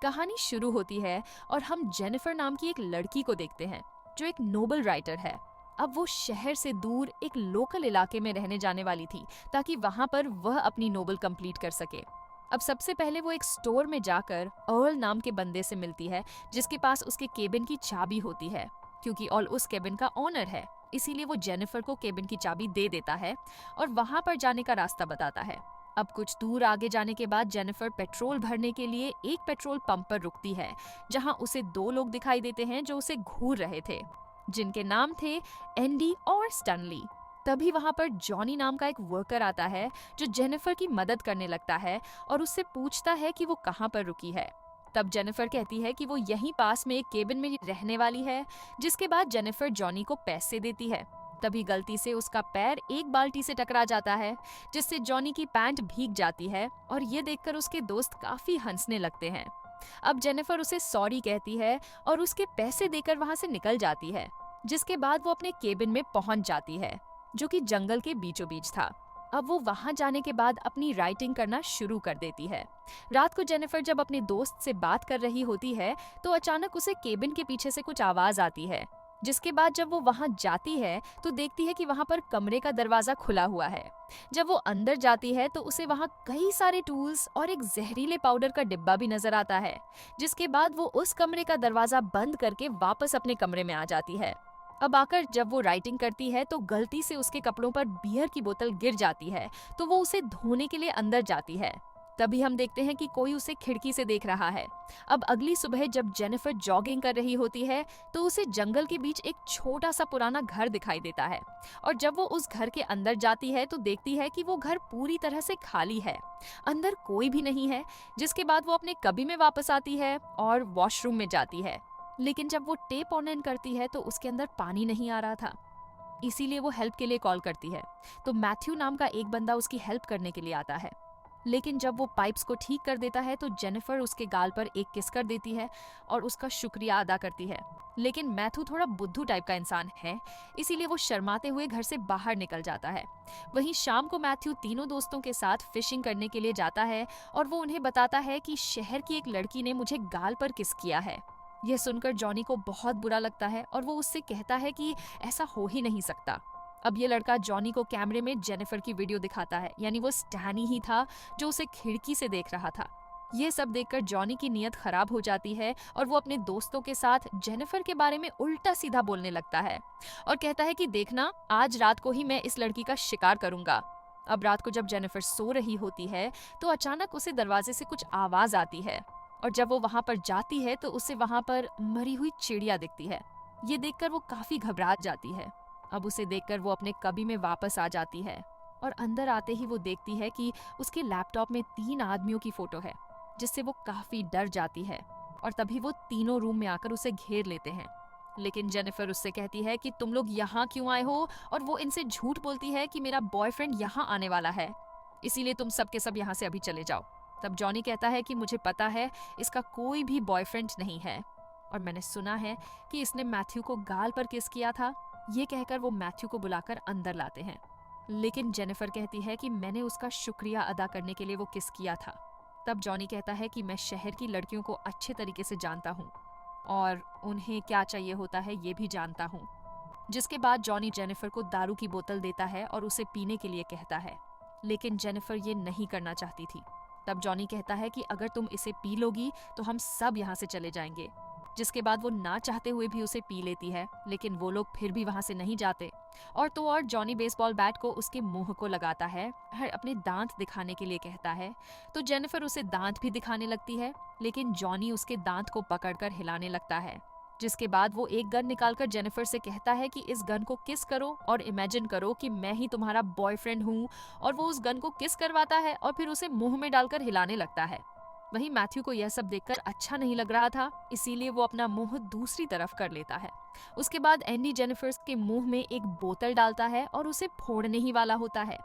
कहानी शुरू होती है और हम जेनिफर नाम की एक लड़की को देखते हैं जो एक नोबल राइटर है। अब वो शहर से दूर एक लोकल इलाके में रहने जाने वाली थी ताकि वहां पर वह अपनी नोबल कंप्लीट कर सके। अब सबसे पहले वो एक स्टोर में जाकर अर्ल नाम के बंदे से मिलती है जिसके पास उसके केबिन की चाबी होती है। क्योंकि ऑल उस केबिन का ओनर है, इसीलिए वो जेनिफर को केबिन की चाबी दे देता है और वहां पर जाने का रास्ता बताता है। अब कुछ दूर आगे जाने के बाद जेनिफर पेट्रोल भरने के लिए एक पेट्रोल पंप पर रुकती है, जहां उसे दो लोग दिखाई देते हैं जो उसे घूर रहे थे, जिनके नाम थे एंडी और स्टनली। तभी वहां पर जॉनी नाम का एक वर्कर आता है जो जेनिफर की मदद करने लगता है और उससे पूछता है कि वो कहाँ पर रुकी है। तब जेनिफर कहती है कि वो यहीं पास में एक केबिन में रहने वाली है, जिसके बाद जेनिफर जॉनी को पैसे देती है। तभी गलती से उसका पैर एक बाल्टी से टकरा जाता है, जिससे जॉनी की पैंट भीग जाती है और ये देखकर उसके दोस्त काफी हंसने लगते हैं। अब जेनिफर उसे सॉरी कहती है और उसके पैसे देकर वहां से निकल जाती है, जिसके बाद वो अपने केबिन में पहुंच जाती है जो कि जंगल के बीचों बीच था। अब वो वहां जाने के बाद अपनी राइटिंग करना शुरू कर देती है। रात को जेनिफर जब अपने दोस्त से बात कर रही होती है तो अचानक उसे केबिन के पीछे से कुछ आवाज आती है, जिसके बाद जब वो वहां जाती है तो देखती है कि वहां पर कमरे का दरवाजा खुला हुआ है। जब वो अंदर जाती है तो उसे वहां कई सारे टूल्स और एक जहरीले पाउडर का डिब्बा भी नजर आता है, जिसके बाद वो उस कमरे का दरवाजा बंद करके वापस अपने कमरे में आ जाती है। अब आकर जब वो राइटिंग करती है तो गलती से उसके कपड़ों पर बियर की बोतल गिर जाती है, तो वो उसे धोने के लिए अंदर जाती है। तभी हम देखते हैं कि कोई उसे खिड़की से देख रहा है। अब अगली सुबह जब जेनिफर जॉगिंग कर रही होती है तो उसे जंगल के बीच एक छोटा सा पुराना घर दिखाई देता है और जब वो उस घर के अंदर जाती है तो देखती है कि वो घर पूरी तरह से खाली है, अंदर कोई भी नहीं है। जिसके बाद वो अपने कबी में वापस आती है और वॉशरूम में जाती है, लेकिन जब वो टेप ऑन इन करती है तो उसके अंदर पानी नहीं आ रहा था, इसीलिए वो हेल्प के लिए कॉल करती है। तो मैथ्यू नाम का एक बंदा उसकी हेल्प करने के लिए आता है, लेकिन जब वो पाइप्स को ठीक कर देता है तो जेनिफर उसके गाल पर एक किस कर देती है और उसका शुक्रिया अदा करती है। लेकिन मैथ्यू थोड़ा बुद्धू टाइप का इंसान है, इसीलिए वो शर्माते हुए घर से बाहर निकल जाता है। वहीं शाम को मैथ्यू तीनों दोस्तों के साथ फिशिंग करने के लिए जाता है और वो उन्हें बताता है कि शहर की एक लड़की ने मुझे गाल पर किस किया है। यह सुनकर जॉनी को बहुत बुरा लगता है और वो उससे कहता है कि ऐसा हो ही नहीं सकता। अब ये लड़का जॉनी को कैमरे में जेनिफर की वीडियो दिखाता है, यानी वो स्टैनी ही था जो उसे खिड़की से देख रहा था। ये सब देखकर जॉनी की नीयत खराब हो जाती है और वो अपने दोस्तों के साथ जेनिफर के बारे में उल्टा सीधा बोलने लगता है और कहता है कि देखना, आज रात को ही मैं इस लड़की का शिकार करूंगा। अब रात को जब जेनिफर सो रही होती है तो अचानक उसे दरवाजे से कुछ आवाज आती है और जब वो वहां पर जाती है तो उसे वहां पर मरी हुई चिड़िया दिखती है। ये देखकर वो काफी घबरा जाती है। अब उसे देखकर वो अपने कबी में वापस आ जाती है और अंदर आते ही वो देखती है कि उसके लैपटॉप में 3 आदमियों की फोटो है, जिससे वो काफी डर जाती है और तभी वो तीनों रूम में आकर उसे घेर लेते हैं। लेकिन जेनिफर उससे कहती है कि तुम लोग यहाँ क्यों आए हो, और वो इनसे झूठ बोलती है कि मेरा बॉयफ्रेंड यहाँ आने वाला है, इसीलिए तुम सब के सब यहाँ से अभी चले जाओ। तब जॉनी कहता है कि मुझे पता है इसका कोई भी बॉयफ्रेंड नहीं है और मैंने सुना है कि इसने मैथ्यू को गाल पर किस किया था। ये कहकर वो मैथ्यू को बुलाकर अंदर लाते हैं, लेकिन जेनिफर कहती है कि मैंने उसका शुक्रिया अदा करने के लिए वो किस किया था। तब जॉनी कहता है कि मैं शहर की लड़कियों को अच्छे तरीके से जानता हूँ और उन्हें क्या चाहिए होता है ये भी जानता हूँ। जिसके बाद जॉनी जेनिफर को दारू की बोतल देता है और उसे पीने के लिए कहता है, लेकिन जेनिफर ये नहीं करना चाहती थी। तब जॉनी कहता है कि अगर तुम इसे पी लोगी तो हम सब यहाँ से चले जाएंगे। जिसके बाद वो ना चाहते हुए भी उसे पी लेती है, लेकिन वो लोग फिर भी वहां से नहीं जाते। और तो और जॉनी बेसबॉल बैट को उसके मुंह को लगाता है और अपने दांत दिखाने के लिए कहता है। तो जेनिफर उसे दांत भी दिखाने लगती है, लेकिन जॉनी उसके दांत को पकड़कर हिलाने लगता है। जिसके बाद वो एक गन निकालकर जेनिफर से कहता है कि इस गन को किस करो और इमेजिन करो कि मैं ही तुम्हारा बॉयफ्रेंड हूँ, और वो उस गन को किस करवाता है और फिर उसे मुंह में डालकर हिलाने लगता है। वहीं मैथ्यू को यह सब देखकर अच्छा नहीं लग रहा था, इसीलिए वो अपना मुंह दूसरी तरफ कर लेता है। उसके बाद एंडी जेनिफर के मुंह में एक बोतल डालता है और उसे फोड़ने ही वाला होता है,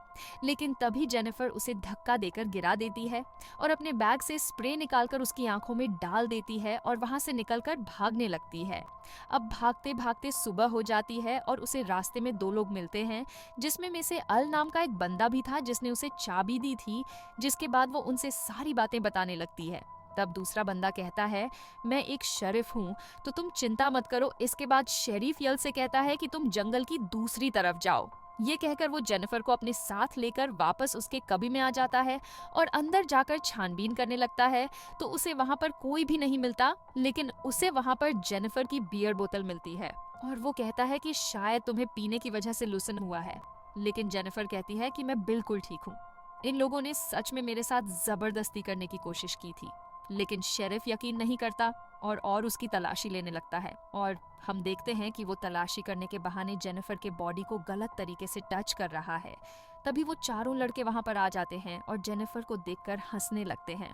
लेकिन तभी जेनिफर उसे धक्का देकर गिरा देती है और अपने बैग से स्प्रे निकालकर उसकी आंखों में डाल देती है और वहां से निकलकर भागने लगती है। अब भागते भागते सुबह हो जाती है और उसे रास्ते में 2 लोग मिलते हैं, जिसमें में से अल नाम का एक बंदा भी था जिसने उसे चाबी दी थी। जिसके बाद वो उनसे सारी बातें बताने लगती है। तब दूसरा बंदा कहता है, मैं एक शरीफ हूँ, तो तुम चिंता मत करो। इसके बाद शेरीफ यल से कहता है कि तुम जंगल की दूसरी तरफ जाओ। ये कहकर वो जेनिफर को अपने साथ लेकर वापस उसके कबी में आ जाता है और अंदर जाकर छानबीन करने लगता है। तो उसे वहाँ पर कोई भी नहीं मिलता, लेकिन उसे वहाँ पर जेनिफर की बियर बोतल मिलती है और वो कहता है कि शायद तुम्हें पीने की वजह से लूसन हुआ है। लेकिन जेनिफर कहती है कि मैं बिल्कुल ठीक हूँ। इन लोगों ने सच में मेरे साथ जबरदस्ती करने की कोशिश की थी। लेकिन शेरिफ यकीन नहीं करता और उसकी तलाशी लेने लगता है और हम देखते हैं कि वो तलाशी करने के बहाने जेनिफर के बॉडी को गलत तरीके से टच कर रहा है। तभी वो चारों लड़के वहां पर आ जाते हैं और जेनिफर को देखकर हंसने लगते हैं।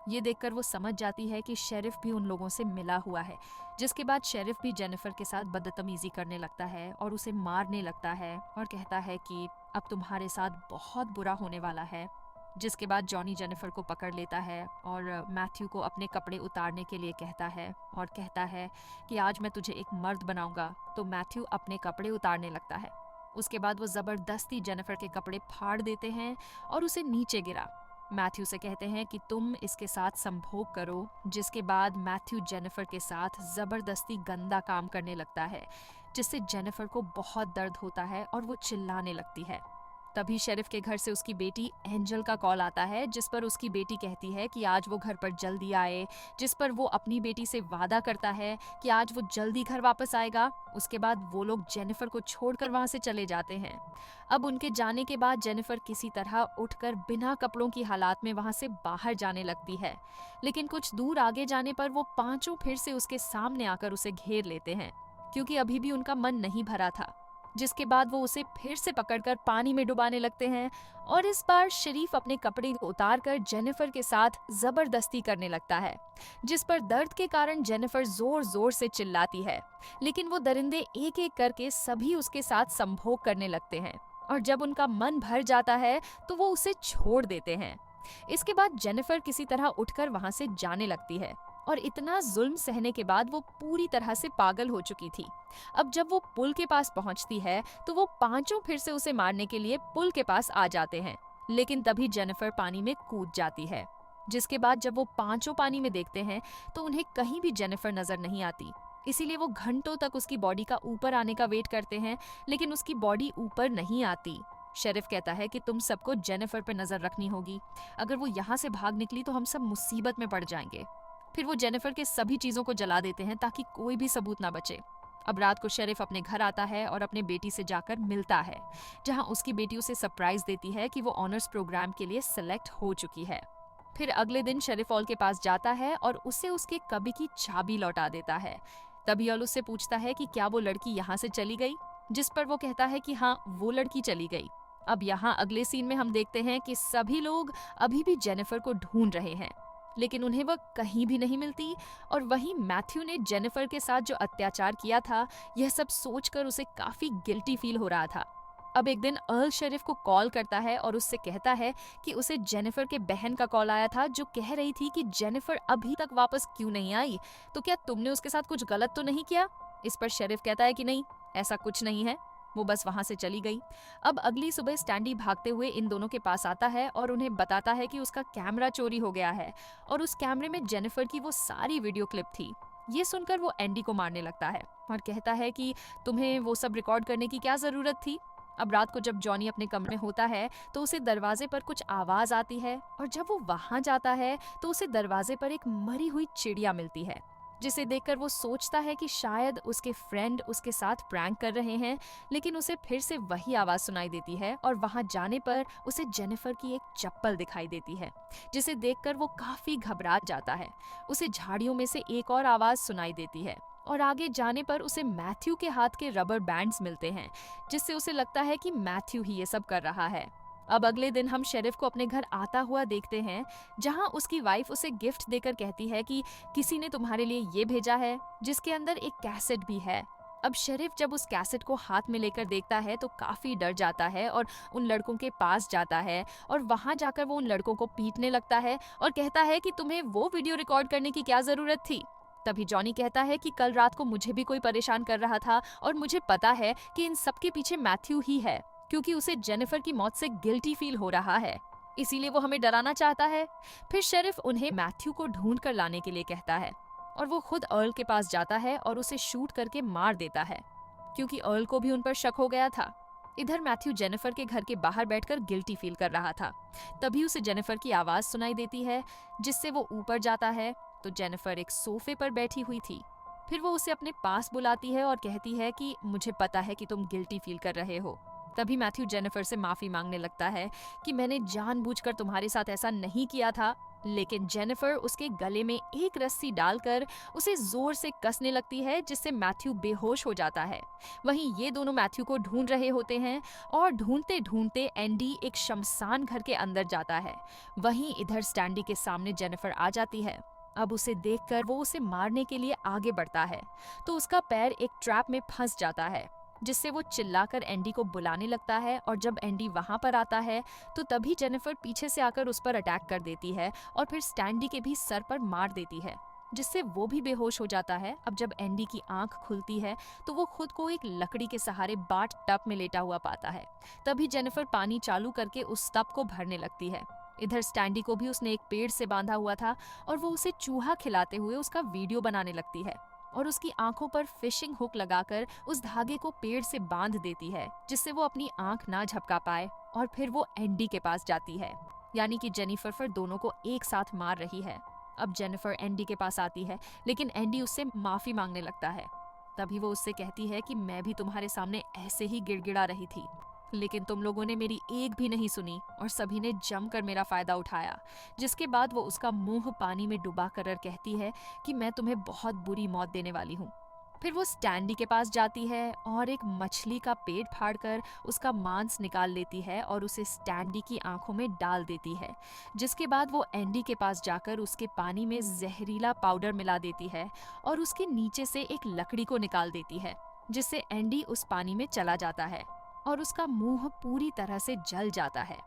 ये देखकर वो समझ जाती है कि शेरिफ भी उन लोगों से मिला हुआ है, जिसके बाद शेरिफ भी जेनिफर के साथ बदतमीजी करने लगता है और उसे मारने लगता है और कहता है कि अब तुम्हारे साथ बहुत बुरा होने वाला है। जिसके बाद जॉनी जेनिफर को पकड़ लेता है और मैथ्यू को अपने कपड़े उतारने के लिए कहता है और कहता है कि आज मैं तुझे एक मर्द बनाऊंगा। तो मैथ्यू अपने कपड़े उतारने लगता है। उसके बाद वो जबरदस्ती जेनिफर के कपड़े फाड़ देते हैं और उसे नीचे गिरा। मैथ्यू से कहते हैं कि तुम इसके साथ संभोग करो। जिसके बाद मैथ्यू जेनिफर के साथ जबरदस्ती गंदा काम करने लगता है, जिससे जेनिफर को बहुत दर्द होता है और वो चिल्लाने लगती है। तभी शेरिफ के घर से उसकी बेटी एंजल का कॉल आता है, जिस पर उसकी बेटी कहती है कि आज वो घर पर जल्दी आए। जिस पर वो अपनी बेटी से वादा करता है कि आज वो जल्दी घर वापस आएगा। उसके बाद वो लोग जेनिफर को छोड़कर वहां से चले जाते हैं। अब उनके जाने के बाद जेनिफर किसी तरह उठकर बिना कपड़ों की हालात में वहां से बाहर जाने लगती है। लेकिन कुछ दूर आगे जाने पर वो पांचों फिर से उसके सामने आकर उसे घेर लेते हैं, क्योंकि अभी भी उनका मन नहीं भरा था। जिसके बाद वो उसे फिर से पकड़कर पानी में डुबाने लगते हैं और इस बार शरीफ अपने कपड़े उतारकर जेनिफर के साथ जबरदस्ती करने लगता है, जिस पर दर्द के कारण जेनिफर जोर जोर से चिल्लाती है। लेकिन वो दरिंदे एक एक करके सभी उसके साथ संभोग करने लगते हैं और जब उनका मन भर जाता है तो वो उसे छोड़ देते हैं। इसके बाद जेनिफर किसी तरह उठकर वहां से जाने लगती है और इतना जुल्म सहने के बाद वो पूरी तरह से पागल हो चुकी थी। अब जब वो पुल के पास पहुंचती है तो वो पांचों फिर से उसे मारने के लिए पुल के पास आ जाते हैं, लेकिन तभी जेनिफर पानी में कूद जाती है। जिसके बाद जब वो पांचों पानी में देखते हैं तो उन्हें कहीं भी जेनिफर नजर नहीं आती। इसीलिए वो घंटों तक उसकी बॉडी का ऊपर आने का वेट करते हैं, लेकिन उसकी बॉडी ऊपर नहीं आती। शेरिफ कहता है कि तुम सबको जेनिफर पर नजर रखनी होगी। अगर वो यहाँ से भाग निकली तो हम सब मुसीबत में पड़ जाएंगे। फिर वो जेनिफर के सभी चीजों को जला देते हैं ताकि कोई भी सबूत ना बचे। अब रात को शेरिफ अपने घर आता है और अपने बेटी से जाकर मिलता है, जहां उसकी बेटी उसे सरप्राइज देती है कि वो ऑनर्स प्रोग्राम के लिए सिलेक्ट हो चुकी है। फिर अगले दिन शेरिफ ऑल के पास जाता है और उसे उसके कबी की चाबी लौटा देता है। तभी ऑल उससे पूछता है कि क्या वो लड़की यहाँ से चली गई, जिस पर वो कहता है कि हाँ, वो लड़की चली गई। अब यहाँ अगले सीन में हम देखते हैं कि सभी लोग अभी भी जेनिफर को ढूंढ रहे हैं, लेकिन उन्हें वह कहीं भी नहीं मिलती। और वहीं मैथ्यू ने जेनिफर के साथ जो अत्याचार किया था, यह सब सोचकर उसे काफी गिल्टी फील हो रहा था। अब एक दिन अर्ल शेरिफ को कॉल करता है और उससे कहता है कि उसे जेनिफर के बहन का कॉल आया था, जो कह रही थी कि जेनिफर अभी तक वापस क्यों नहीं आई, तो क्या तुमने उसके साथ कुछ गलत तो नहीं किया। इस पर शेरिफ कहता है कि नहीं, ऐसा कुछ नहीं है, वो बस वहां से चली गई। अब अगली सुबह स्टैंडी भागते हुए इन दोनों के पास आता है और उन्हें बताता है कि उसका कैमरा चोरी हो गया है और उस कैमरे में जेनिफर की वो सारी वीडियो क्लिप थी। ये सुनकर वो एंडी को मारने लगता है और कहता है कि तुम्हें वो सब रिकॉर्ड करने की क्या जरूरत थी। अब रात को जब जॉनी अपने कमरे में होता है तो उसे दरवाजे पर कुछ आवाज आती है और जब वो वहां जाता है तो उसे दरवाजे पर एक मरी हुई चिड़िया मिलती है, जिसे देखकर वो सोचता है कि शायद उसके फ्रेंड उसके साथ प्रैंक कर रहे हैं। लेकिन उसे फिर से वही आवाज सुनाई देती है और वहां जाने पर उसे जेनिफर की एक चप्पल दिखाई देती है, जिसे देखकर वो काफी घबरा जाता है। उसे झाड़ियों में से एक और आवाज सुनाई देती है और आगे जाने पर उसे मैथ्यू के हाथ के रबर बैंड्स मिलते हैं, जिससे उसे लगता है कि मैथ्यू ही ये सब कर रहा है। अब अगले दिन हम शेरिफ को अपने घर आता हुआ देखते हैं, जहां उसकी वाइफ उसे गिफ्ट देकर कहती है कि किसी ने तुम्हारे लिए ये भेजा है, जिसके अंदर एक कैसेट भी है। अब शेरिफ जब उस कैसेट को हाथ में लेकर देखता है तो काफी डर जाता है और उन लड़कों के पास जाता है और वहां जाकर वो उन लड़कों को पीटने लगता है और कहता है कि तुम्हें वो वीडियो रिकॉर्ड करने की क्या जरूरत थी। तभी जॉनी कहता है कि कल रात को मुझे भी कोई परेशान कर रहा था और मुझे पता है कि इन सब के पीछे मैथ्यू ही है, क्योंकि उसे जेनिफर की मौत से गिल्टी फील हो रहा है। इसीलिए वो हमें डराना चाहता है। फिर शेरिफ उन्हें मैथ्यू को ढूंढ कर लाने के लिए कहता है और वो खुद अर्ल के पास जाता है और उसे शूट करके मार देता है, क्योंकि अर्ल को भी उन पर शक हो गया था। इधर मैथ्यू जेनिफर के घर के बाहर बैठकर गिल्टी फील कर रहा था। तभी उसे जेनिफर की आवाज सुनाई देती है, जिससे वो ऊपर जाता है तो जेनिफर एक सोफे पर बैठी हुई थी। फिर वो उसे अपने पास बुलाती है और कहती है कि मुझे पता है कि तुम गिल्टी फील कर रहे हो। तभी मैथ्यू जेनिफर से माफी मांगने लगता है कि मैंने जानबूझकर तुम्हारे साथ ऐसा नहीं किया था, लेकिन जेनिफर उसके गले में एक रस्सी डालकर उसे जोर से कसने लगती है, जिससे मैथ्यू बेहोश हो जाता है। वहीं ये दोनों मैथ्यू को ढूंढ रहे होते हैं और ढूंढते ढूंढते एंडी एक शमशान घर के अंदर जाता है। वहीं इधर स्टैंडी के सामने जेनिफर आ जाती है। अब उसे देखकर वो उसे मारने के लिए आगे बढ़ता है तो उसका पैर एक ट्रैप में फंस जाता है, जिससे वो चिल्लाकर एंडी को बुलाने लगता है। और जब एंडी वहां पर आता है तो तभी जेनिफर पीछे से आकर उस पर अटैक कर देती है और फिर स्टैंडी के भी सर पर मार देती है, जिससे वो भी बेहोश हो जाता है। अब जब एंडी की आंख खुलती है तो वो खुद को एक लकड़ी के सहारे बाट टब में लेटा हुआ पाता है। तभी जेनिफर पानी चालू करके उस टब को भरने लगती है। इधर स्टैंडी को भी उसने एक पेड़ से बांधा हुआ था और वो उसे चूहा खिलाते हुए उसका वीडियो बनाने लगती है और उसकी आंखों पर फिशिंग हुक लगाकर उस धागे को पेड़ से बांध देती है, जिससे वो अपनी आंख ना झपका पाए। और फिर वो एंडी के पास जाती है, यानी कि जेनिफर फिर दोनों को एक साथ मार रही है। अब जेनिफर एंडी के पास आती है, लेकिन एंडी उससे माफी मांगने लगता है। तभी वो उससे कहती है कि मैं भी तुम्हारे सामने ऐसे ही गिड़गिड़ा रही थी, लेकिन तुम लोगों ने मेरी एक भी नहीं सुनी और सभी ने जमकर मेरा फायदा उठाया। जिसके बाद वो उसका मुंह पानी में डुबा कर कहती है कि मैं तुम्हें बहुत बुरी मौत देने वाली हूँ। फिर वो स्टैंडी के पास जाती है और एक मछली का पेट फाड़कर उसका मांस निकाल लेती है और उसे स्टैंडी की आंखों में डाल देती है। जिसके बाद वो एंडी के पास जाकर उसके पानी में जहरीला पाउडर मिला देती है और उसके नीचे से एक लकड़ी को निकाल देती है, जिससे एंडी उस पानी में चला जाता है और उसका मुंह पूरी तरह से जल जाता है।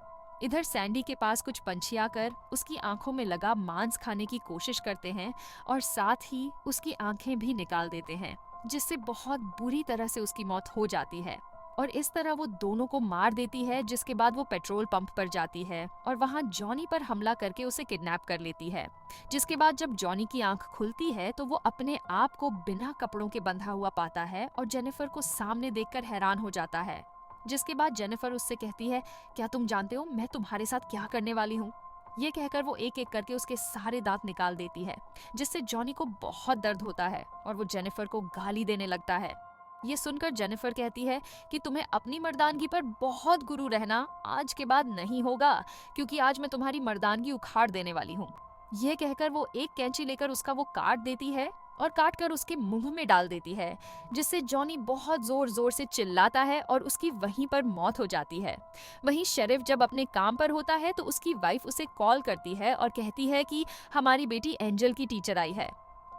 इधर सैंडी के पास कुछ पंछी आकर उसकी आंखों में लगा मांस खाने की कोशिश करते हैं और साथ ही उसकी आंखें भी निकाल देते हैं, जिससे बहुत बुरी तरह से उसकी मौत हो जाती है। और इस तरह वो दोनों को मार देती है। जिसके बाद वो पेट्रोल पंप पर जाती है और वहां जॉनी पर हमला करके उसे किडनैप कर लेती है। जिसके बाद जब जॉनी की आंख खुलती है तो वो अपने आप को बिना कपड़ों के बंधा हुआ पाता है और जेनिफर को सामने देखकर हैरान हो जाता है। जिसके बाद जेनिफर उससे कहती है, क्या तुम जानते हो मैं तुम्हारे साथ क्या करने वाली हूँ? ये कहकर वो एक एक करके उसके सारे दांत निकाल देती है, जिससे जॉनी को बहुत दर्द होता है और वो जेनिफर को गाली देने लगता है। ये सुनकर जेनिफर कहती है कि तुम्हें अपनी मर्दानगी पर बहुत गुरु रहना आज के बाद नहीं होगा, क्योंकि आज मैं तुम्हारी मर्दानगी उखाड़ देने वाली हूँ। ये कहकर वो एक कैंची लेकर उसका वो काट देती है और काट कर उसके मुंह में डाल देती है, जिससे जॉनी बहुत जोर जोर से चिल्लाता है और उसकी वहीं पर मौत हो जाती है। वहीं शेरिफ जब अपने काम पर होता है तो उसकी वाइफ उसे कॉल करती है और कहती है कि हमारी बेटी एंजल की टीचर आई है।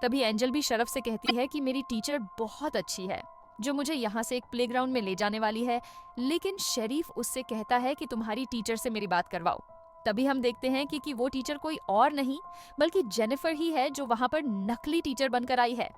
तभी एंजल भी शेरिफ से कहती है कि मेरी टीचर बहुत अच्छी है, जो मुझे यहाँ से एक प्लेग्राउंड में ले जाने वाली है, लेकिन शेरिफ उससे कहता है कि तुम्हारी टीचर से मेरी बात करवाओ। तभी हम देखते हैं कि वो टीचर कोई और नहीं बल्कि जेनिफर ही है, जो वहां पर नकली टीचर बनकर आई है।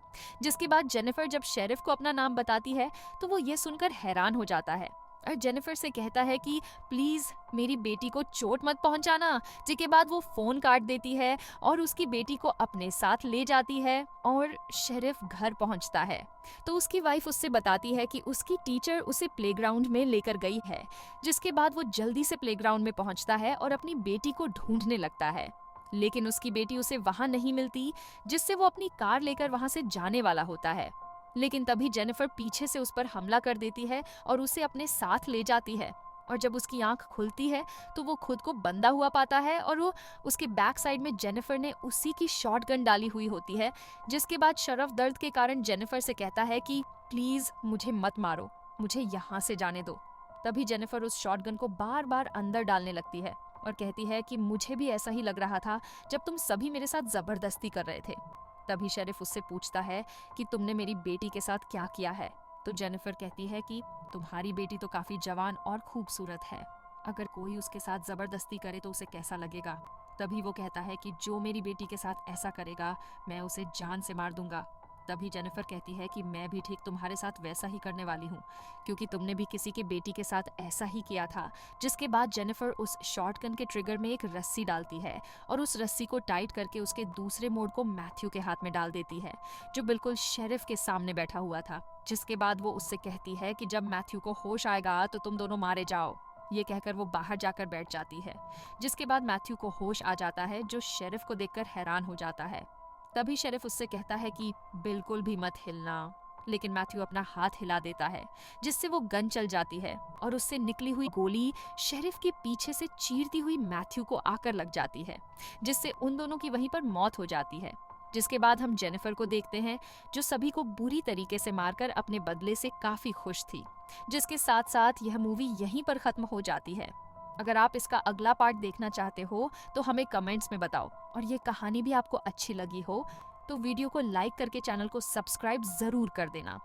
जिसके बाद जेनिफर जब शेरिफ को अपना नाम बताती है तो वो ये सुनकर हैरान हो जाता है और जेनिफर से कहता है कि प्लीज मेरी बेटी को चोट मत पहुंचाना। जिसके बाद वो फोन काट देती है और उसकी बेटी को अपने साथ ले जाती है और शेरिफ घर पहुंचता है तो उसकी वाइफ उससे बताती है कि उसकी टीचर उसे प्लेग्राउंड में लेकर गई है। जिसके बाद वो जल्दी से प्लेग्राउंड में पहुंचता है और अपनी बेटी को ढूंढने लगता है, लेकिन उसकी बेटी उसे वहां नहीं मिलती, जिससे वो अपनी कार लेकर वहां से जाने वाला होता है। लेकिन तभी जेनिफर पीछे से उस पर हमला कर देती है और उसे अपने साथ ले जाती है। और जब उसकी आंख खुलती है तो वो खुद को बंधा हुआ पाता है और वो उसके बैक साइड में जेनिफर ने उसी की शॉटगन डाली हुई होती है। जिसके बाद शरफ दर्द के कारण जेनिफर से कहता है कि प्लीज मुझे मत मारो, मुझे यहाँ से जाने दो। तभी जेनिफर उस शॉटगन को बार बार अंदर डालने लगती है और कहती है कि मुझे भी ऐसा ही लग रहा था जब तुम सभी मेरे साथ जबरदस्ती कर रहे थे। तभी शेरिफ उससे पूछता है कि तुमने मेरी बेटी के साथ क्या किया है? तो जेनिफर कहती है कि तुम्हारी बेटी तो काफी जवान और खूबसूरत है, अगर कोई उसके साथ जबरदस्ती करे तो उसे कैसा लगेगा? तभी वो कहता है कि जो मेरी बेटी के साथ ऐसा करेगा मैं उसे जान से मार दूंगा। तभी जेनिफर कहती है कि मैं भी ठीक तुम्हारे साथ वैसा ही करने वाली हूँ, क्योंकि तुमने भी किसी की बेटी के साथ ऐसा ही किया था। जिसके बाद जेनिफर उस शॉटगन के ट्रिगर में एक रस्सी डालती है और उस रस्सी को टाइट करके उसके दूसरे मोड़ को मैथ्यू के हाथ में डाल देती है, जो बिल्कुल शेरिफ के सामने बैठा हुआ था। जिसके बाद वो उससे कहती है कि जब मैथ्यू को होश आएगा तो तुम दोनों मारे जाओ। ये कहकर वो बाहर जाकर बैठ जाती है। जिसके बाद मैथ्यू को होश आ जाता है, जो शेरिफ को देखकर हैरान हो जाता है। तभी शेरिफ उससे कहता है कि बिल्कुल भी मत हिलना, लेकिन मैथ्यू अपना हाथ हिला देता है, जिससे वो गन चल जाती है और उससे निकली हुई गोली शेरिफ के पीछे से चीरती हुई मैथ्यू को आकर लग जाती है, जिससे उन दोनों की वहीं पर मौत हो जाती है। जिसके बाद हम जेनिफर को देखते हैं, जो सभी को बुरी तरीके से मारकर अपने बदले से काफी खुश थी। जिसके साथ साथ यह मूवी यहीं पर खत्म हो जाती है। अगर आप इसका अगला पार्ट देखना चाहते हो तो हमें कमेंट्स में बताओ, और ये कहानी भी आपको अच्छी लगी हो तो वीडियो को लाइक करके चैनल को सब्सक्राइब जरूर कर देना।